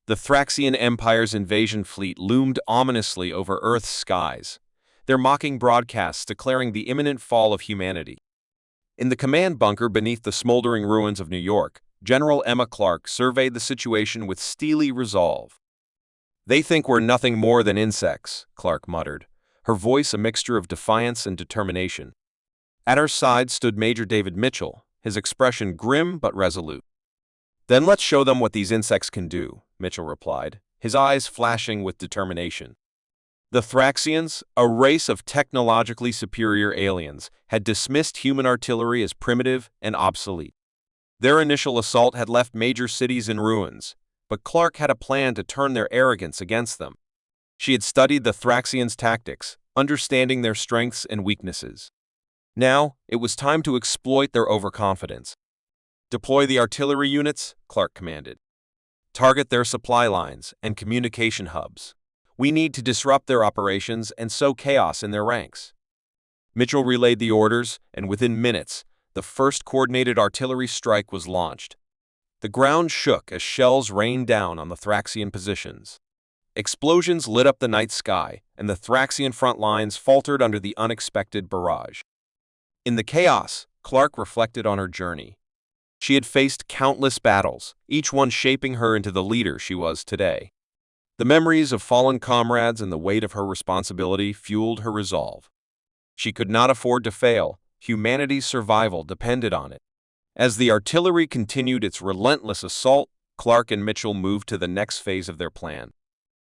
The Thraxian Empire's invasion fleet loomed ominously over Earth's skies, their mocking broadcasts declaring the imminent fall of humanity. In the command bunker beneath the smoldering ruins of New York, General Emma Clark surveyed the situation with steely resolve. "They think we're nothing more than insects," Clark muttered, her voice a mixture of defiance and determination. At her side stood Major David Mitchell, his expression grim but resolute. "Then let's show them what these insects can do," Mitchell replied, his eyes flashing with determination. The Thraxians, a race of technologically superior aliens, had dismissed human artillery as primitive and obsolete. Their initial assault had left major cities in ruins, but Clark had a plan to turn their arrogance against them. She had studied the Thraxians' tactics, understanding their strengths and weaknesses. Now, it was time to exploit their overconfidence. "Deploy the artillery units," Clark commanded. "Target their supply lines and communication hubs. We need to disrupt their operations and sow chaos in their ranks." Mitchell relayed the orders, and within minutes, the first coordinated artillery strike was launched. The ground shook as shells rained down on the Thraxian positions. Explosions lit up the night sky, and the Thraxian front lines faltered under the unexpected barrage. In the chaos, Clark reflected on her journey. She had faced countless battles, each one shaping her into the leader she was today. The memories of fallen comrades and the weight of her responsibility fueled her resolve. She could not afford to fail. Humanity's survival depended on it. As the artillery continued its relentless assault, Clark and Mitchell moved to the next phase of their plan.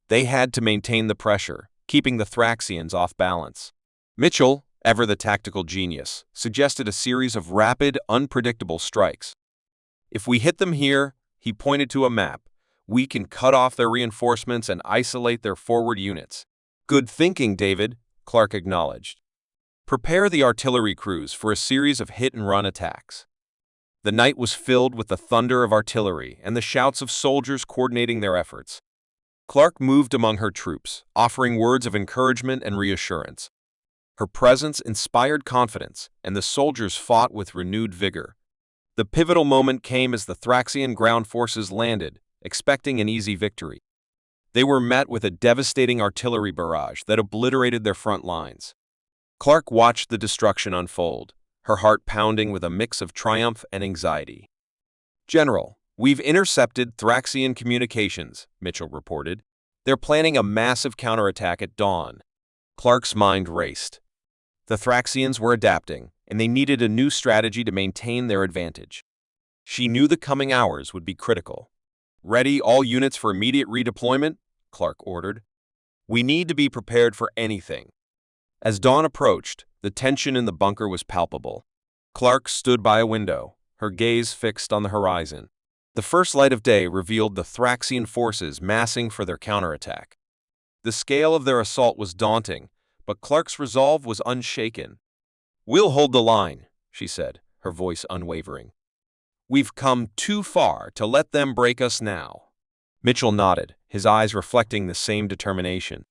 They had to maintain the pressure, keeping the Thraxians off balance. Mitchell, ever the tactical genius, suggested a series of rapid, unpredictable strikes. "If we hit them here," he pointed to a map, "we can cut off their reinforcements and isolate their forward units." "Good thinking, David," Clark acknowledged. "Prepare the artillery crews for a series of hit-and-run attacks." The night was filled with the thunder of artillery and the shouts of soldiers coordinating their efforts. Clark moved among her troops, offering words of encouragement and reassurance. Her presence inspired confidence, and the soldiers fought with renewed vigor. The pivotal moment came as the Thraxian ground forces landed, expecting an easy victory. They were met with a devastating artillery barrage that obliterated their front lines. Clark watched the destruction unfold, her heart pounding with a mix of triumph and anxiety. "General, we've intercepted Thraxian communications," Mitchell reported. "They're planning a massive counterattack at dawn." Clark's mind raced. The Thraxians were adapting, and they needed a new strategy to maintain their advantage. She knew the coming hours would be critical. "Ready all units for immediate redeployment," Clark ordered. "We need to be prepared for anything." As dawn approached, the tension in the bunker was palpable. Clark stood by a window, her gaze fixed on the horizon. The first light of day revealed the Thraxian forces massing for their counterattack. The scale of their assault was daunting, but Clark's resolve was unshaken. "We'll hold the line," she said, her voice unwavering. "We've come too far to let them break us now." Mitchell nodded, his eyes reflecting the same determination.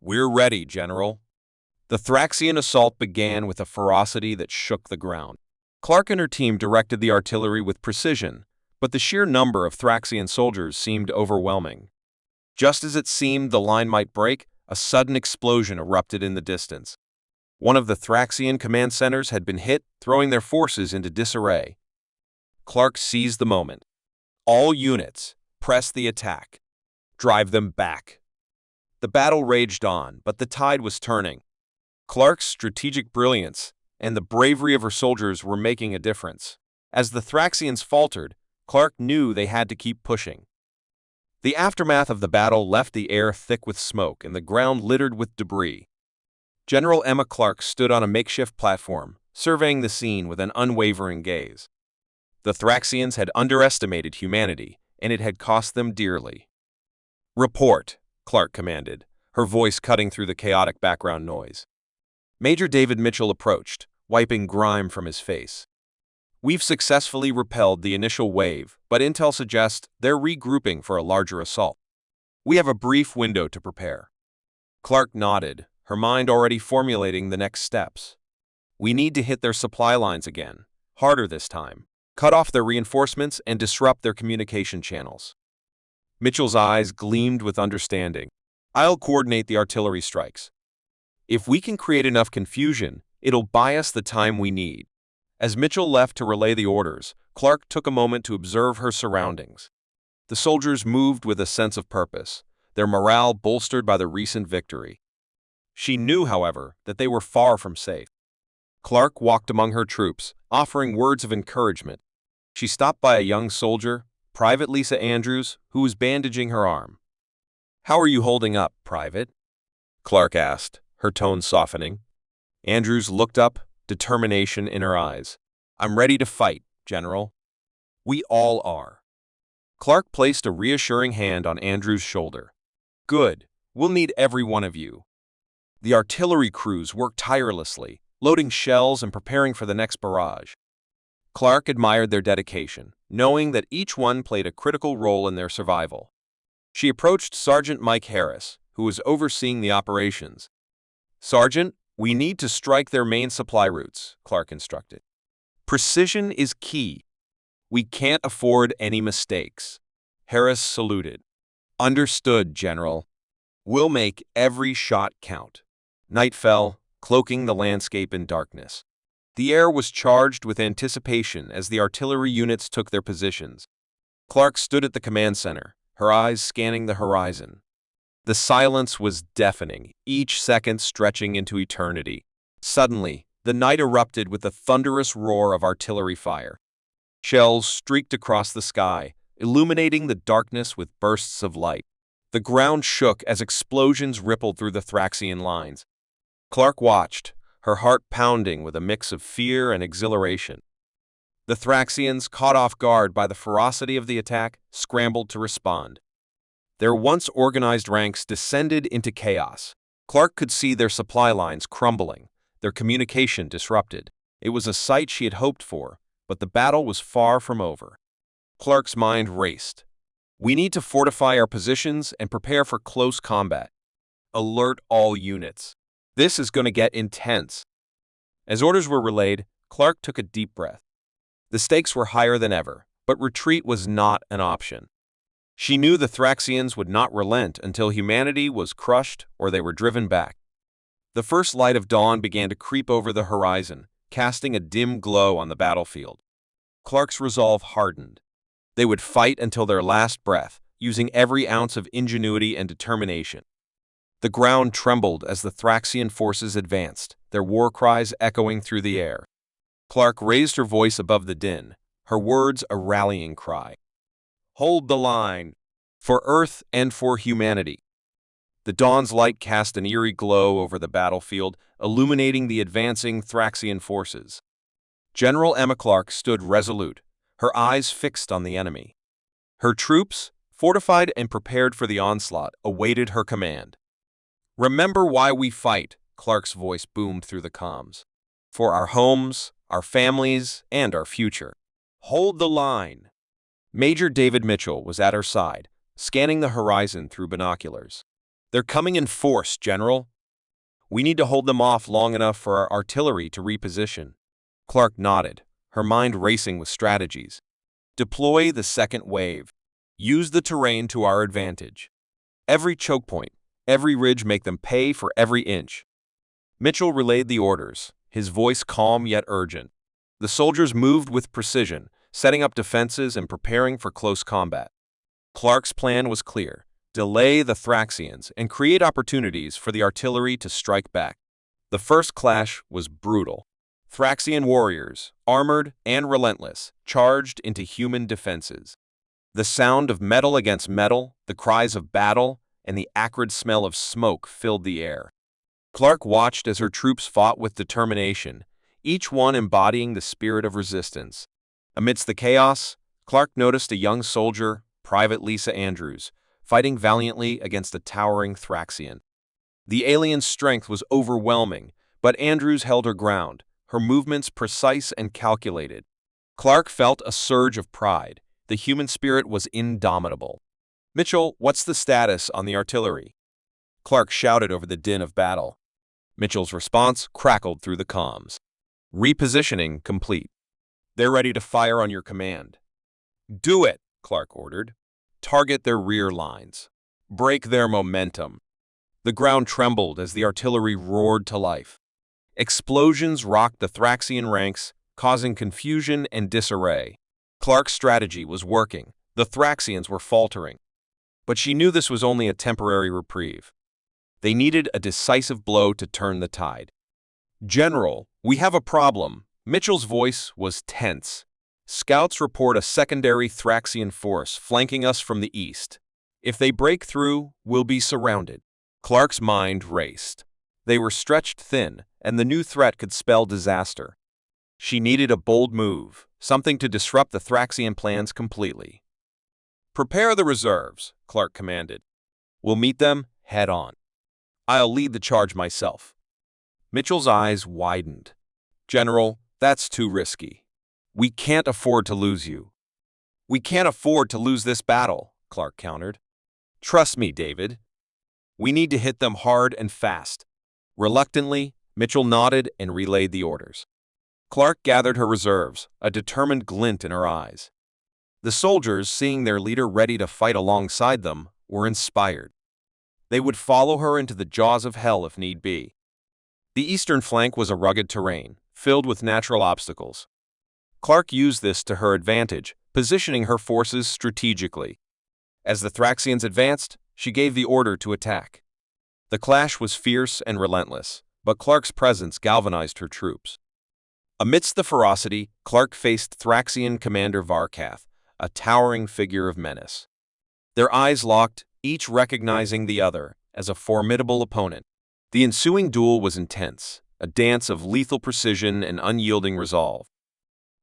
"We're ready, General." The Thraxian assault began with a ferocity that shook the ground. Clark and her team directed the artillery with precision, but the sheer number of Thraxian soldiers seemed overwhelming. Just as it seemed the line might break, a sudden explosion erupted in the distance. One of the Thraxian command centers had been hit, throwing their forces into disarray. Clark seized the moment. "All units, press the attack. Drive them back." The battle raged on, but the tide was turning. Clark's strategic brilliance and the bravery of her soldiers were making a difference. As the Thraxians faltered, Clark knew they had to keep pushing. The aftermath of the battle left the air thick with smoke and the ground littered with debris. General Emma Clark stood on a makeshift platform, surveying the scene with an unwavering gaze. The Thraxians had underestimated humanity, and it had cost them dearly. "Report," Clark commanded, her voice cutting through the chaotic background noise. Major David Mitchell approached, wiping grime from his face. "We've successfully repelled the initial wave, but intel suggests they're regrouping for a larger assault. We have a brief window to prepare." Clark nodded, her mind already formulating the next steps. "We need to hit their supply lines again, harder this time, cut off their reinforcements and disrupt their communication channels." Mitchell's eyes gleamed with understanding. I'll coordinate the artillery strikes. If we can create enough confusion, it'll buy us the time we need. As Mitchell left to relay the orders, Clark took a moment to observe her surroundings. The soldiers moved with a sense of purpose, their morale bolstered by the recent victory. She knew, however, that they were far from safe. Clark walked among her troops, offering words of encouragement. She stopped by a young soldier, Private Lisa Andrews, who was bandaging her arm. "How are you holding up, Private?" Clark asked, her tone softening. Andrews looked up, determination in her eyes. "I'm ready to fight, General." "We all are." Clark placed a reassuring hand on Andrews' shoulder. "Good. We'll need every one of you." The artillery crews worked tirelessly, loading shells and preparing for the next barrage. Clark admired their dedication, knowing that each one played a critical role in their survival. She approached Sergeant Mike Harris, who was overseeing the operations. "Sergeant, we need to strike their main supply routes," Clark instructed. "Precision is key. We can't afford any mistakes." Harris saluted. "Understood, General. We'll make every shot count." Night fell, cloaking the landscape in darkness. The air was charged with anticipation as the artillery units took their positions. Clark stood at the command center, her eyes scanning the horizon. The silence was deafening, each second stretching into eternity. Suddenly, the night erupted with the thunderous roar of artillery fire. Shells streaked across the sky, illuminating the darkness with bursts of light. The ground shook as explosions rippled through the Thraxian lines. Clark watched, her heart pounding with a mix of fear and exhilaration. The Thraxians, caught off guard by the ferocity of the attack, scrambled to respond. Their once organized ranks descended into chaos. Clark could see their supply lines crumbling, their communication disrupted. It was a sight she had hoped for, but the battle was far from over. Clark's mind raced. "We need to fortify our positions and prepare for close combat. Alert all units. This is going to get intense." As orders were relayed, Clark took a deep breath. The stakes were higher than ever, but retreat was not an option. She knew the Thraxians would not relent until humanity was crushed or they were driven back. The first light of dawn began to creep over the horizon, casting a dim glow on the battlefield. Clark's resolve hardened. They would fight until their last breath, using every ounce of ingenuity and determination. The ground trembled as the Thraxian forces advanced, their war cries echoing through the air. Clark raised her voice above the din, her words a rallying cry. "Hold the line! For Earth and for humanity!" The dawn's light cast an eerie glow over the battlefield, illuminating the advancing Thraxian forces. General Emma Clark stood resolute, her eyes fixed on the enemy. Her troops, fortified and prepared for the onslaught, awaited her command. "Remember why we fight," Clark's voice boomed through the comms. "For our homes, our families, and our future. Hold the line." Major David Mitchell was at her side, scanning the horizon through binoculars. "They're coming in force, General. We need to hold them off long enough for our artillery to reposition." Clark nodded, her mind racing with strategies. "Deploy the second wave. Use the terrain to our advantage. Every choke point, every ridge, make them pay for every inch." Mitchell relayed the orders, his voice calm yet urgent. The soldiers moved with precision, setting up defenses and preparing for close combat. Clark's plan was clear: delay the Thraxians and create opportunities for the artillery to strike back. The first clash was brutal. Thraxian warriors, armored and relentless, charged into human defenses. The sound of metal against metal, the cries of battle, and the acrid smell of smoke filled the air. Clark watched as her troops fought with determination, each one embodying the spirit of resistance. Amidst the chaos, Clark noticed a young soldier, Private Lisa Andrews, fighting valiantly against a towering Thraxian. The alien's strength was overwhelming, but Andrews held her ground, her movements precise and calculated. Clark felt a surge of pride. The human spirit was indomitable. "Mitchell, what's the status on the artillery?" Clark shouted over the din of battle. Mitchell's response crackled through the comms. "Repositioning complete. They're ready to fire on your command." "Do it," Clark ordered. target their rear lines, break their momentum. The ground trembled as the artillery roared to life. Explosions rocked the Thraxian ranks, causing confusion and disarray. Clark's strategy was working. The Thraxians were faltering. But she knew this was only a temporary reprieve. They needed a decisive blow to turn the tide. "General, we have a problem." Mitchell's voice was tense. "Scouts report a secondary Thraxian force flanking us from the east. If they break through, we'll be surrounded." Clark's mind raced. They were stretched thin, and the new threat could spell disaster. She needed a bold move, something to disrupt the Thraxian plans completely. "Prepare the reserves," Clark commanded. "We'll meet them head-on. I'll lead the charge myself." Mitchell's eyes widened. "General, that's too risky. We can't afford to lose you." "We can't afford to lose this battle," Clark countered. "Trust me, David. We need to hit them hard and fast." Reluctantly, Mitchell nodded and relayed the orders. Clark gathered her reserves, a determined glint in her eyes. The soldiers, seeing their leader ready to fight alongside them, were inspired. They would follow her into the jaws of hell if need be. The eastern flank was a rugged terrain, filled with natural obstacles. Clark used this to her advantage, positioning her forces strategically. As the Thraxians advanced, she gave the order to attack. The clash was fierce and relentless, but Clark's presence galvanized her troops. Amidst the ferocity, Clark faced Thraxian commander Varkath, a towering figure of menace. Their eyes locked, each recognizing the other as a formidable opponent. The ensuing duel was intense, a dance of lethal precision and unyielding resolve.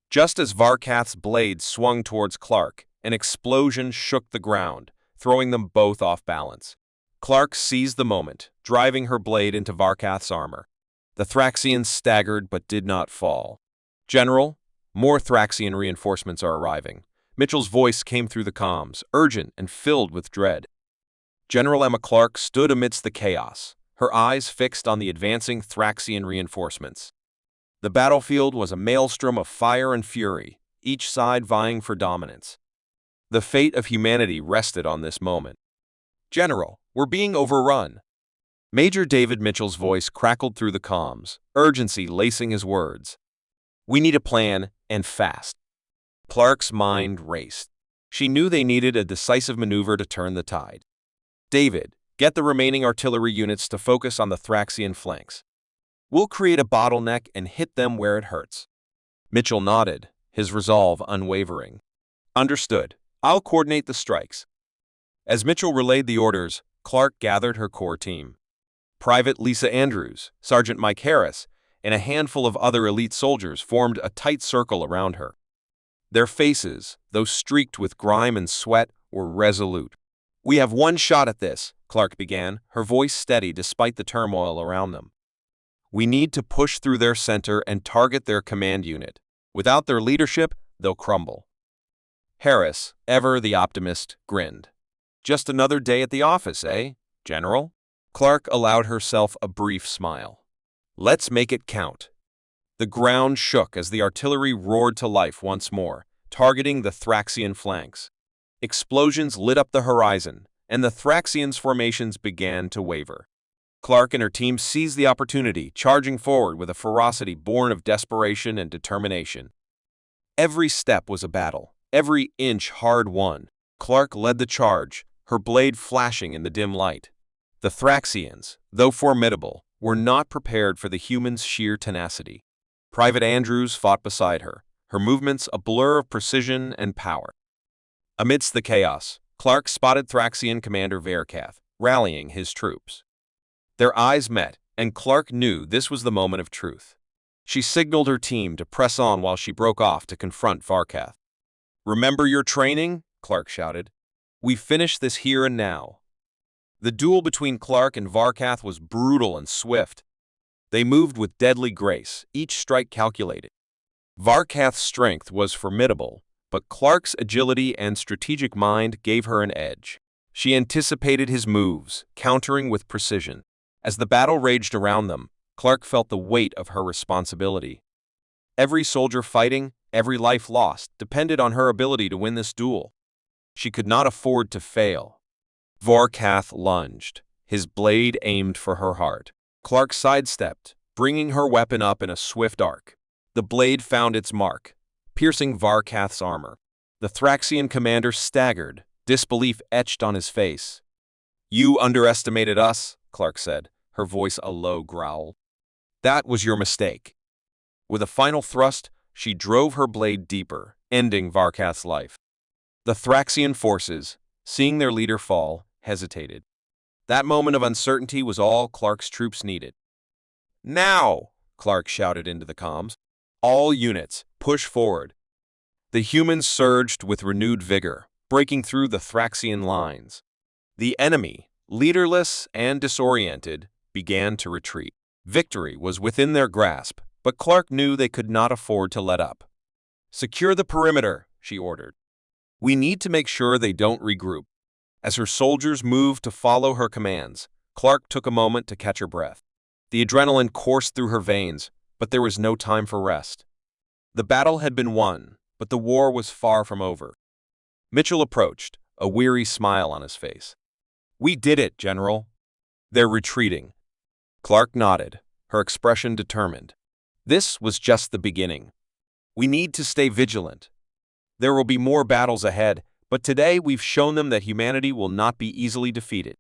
Just as Varkath's blade swung towards Clark, an explosion shook the ground, throwing them both off balance. Clark seized the moment, driving her blade into Varkath's armor. The Thraxians staggered but did not fall. "General, more Thraxian reinforcements are arriving." Mitchell's voice came through the comms, urgent and filled with dread. General Emma Clark stood amidst the chaos, her eyes fixed on the advancing Thraxian reinforcements. The battlefield was a maelstrom of fire and fury, each side vying for dominance. The fate of humanity rested on this moment. "General, we're being overrun." Major David Mitchell's voice crackled through the comms, urgency lacing his words. "We need a plan, and fast." Clark's mind raced. She knew they needed a decisive maneuver to turn the tide. "David, get the remaining artillery units to focus on the Thraxian flanks. We'll create a bottleneck and hit them where it hurts." Mitchell nodded, his resolve unwavering. "Understood. I'll coordinate the strikes." As Mitchell relayed the orders, Clark gathered her core team. Private Lisa Andrews, Sergeant Mike Harris, and a handful of other elite soldiers formed a tight circle around her. Their faces, though streaked with grime and sweat, were resolute. "We have one shot at this," Clark began, her voice steady despite the turmoil around them. "We need to push through their center and target their command unit. Without their leadership, they'll crumble." Harris, ever the optimist, grinned. "Just another day at the office, eh, General?" Clark allowed herself a brief smile. "Let's make it count." The ground shook as the artillery roared to life once more, targeting the Thraxian flanks. Explosions lit up the horizon, and the Thraxians' formations began to waver. Clark and her team seized the opportunity, charging forward with a ferocity born of desperation and determination. Every step was a battle, every inch hard-won. Clark led the charge, her blade flashing in the dim light. The Thraxians, though formidable, were not prepared for the humans' sheer tenacity. Private Andrews fought beside her, her movements a blur of precision and power. Amidst the chaos, Clark spotted Thraxian Commander Varkath, rallying his troops. Their eyes met, and Clark knew this was the moment of truth. She signaled her team to press on while she broke off to confront Varkath. "Remember your training?" Clark shouted. "We finish this here and now." The duel between Clark and Varkath was brutal and swift. They moved with deadly grace, each strike calculated. Varkath's strength was formidable, but Clark's agility and strategic mind gave her an edge. She anticipated his moves, countering with precision. As the battle raged around them, Clark felt the weight of her responsibility. Every soldier fighting, every life lost, depended on her ability to win this duel. She could not afford to fail. Varkath lunged, his blade aimed for her heart. Clark sidestepped, bringing her weapon up in a swift arc. The blade found its mark, piercing Varkath's armor. The Thraxian commander staggered, disbelief etched on his face. "You underestimated us," Clark said, her voice a low growl. "That was your mistake." With a final thrust, she drove her blade deeper, ending Varkath's life. The Thraxian forces, seeing their leader fall, hesitated. That moment of uncertainty was all Clark's troops needed. "Now!" Clark shouted into the comms. "All units, push forward." The humans surged with renewed vigor, breaking through the Thraxian lines. The enemy, leaderless and disoriented, began to retreat. Victory was within their grasp, but Clark knew they could not afford to let up. "Secure the perimeter," she ordered. "We need to make sure they don't regroup." As her soldiers moved to follow her commands, Clark took a moment to catch her breath. The adrenaline coursed through her veins, but there was no time for rest. The battle had been won, but the war was far from over. Mitchell approached, a weary smile on his face. "We did it, General." "They're retreating." Clark nodded, her expression determined. "This was just the beginning. We need to stay vigilant. There will be more battles ahead, but today we've shown them that humanity will not be easily defeated."